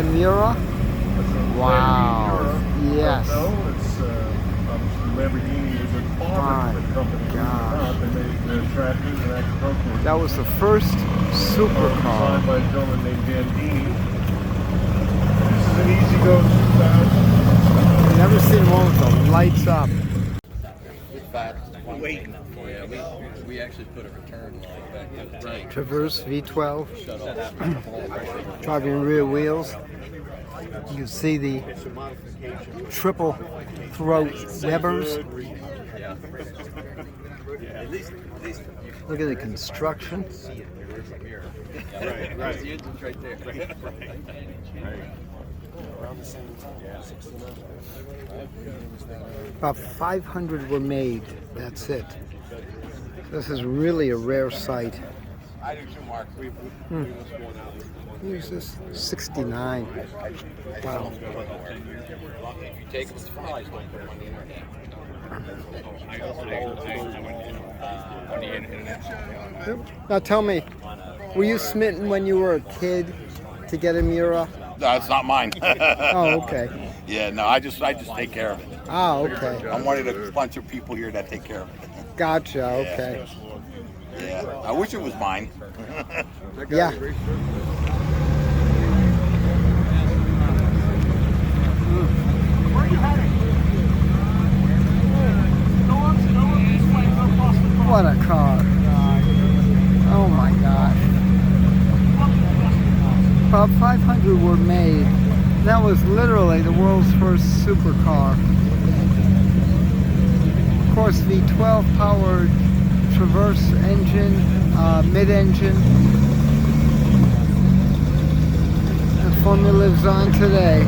a Miura? Wow. Yes. No, it's Lamborghini is a farm company. They made tractors and agricultural. That was the first supercar. Designed by a gentleman named Dandini. This is an easy-go 2000. I've never seen one with the lights up. We actually put a return line back in the tank. Traverse V12. Driving rear wheels. You can see the triple throat Webers. Look at the construction. Right. The engine's right there. About 500 were made. That's it. This is really a rare sight. I do too, Mark. Here's this 69. Wow. If you take them, it's fine. On the internet. Now tell me, were you smitten when you were a kid to get a Miura? No, it's not mine. Oh, okay. Yeah, no, I just take care of it. Ah, okay. I'm one of the bunch of people here that take care of it. Gotcha, okay. Yeah, I wish it was mine. Yeah. What a car. Oh my gosh. About 500 were made. That was literally the world's first supercar. Of course, V12 powered Traverse engine, mid-engine. The formula lives on today.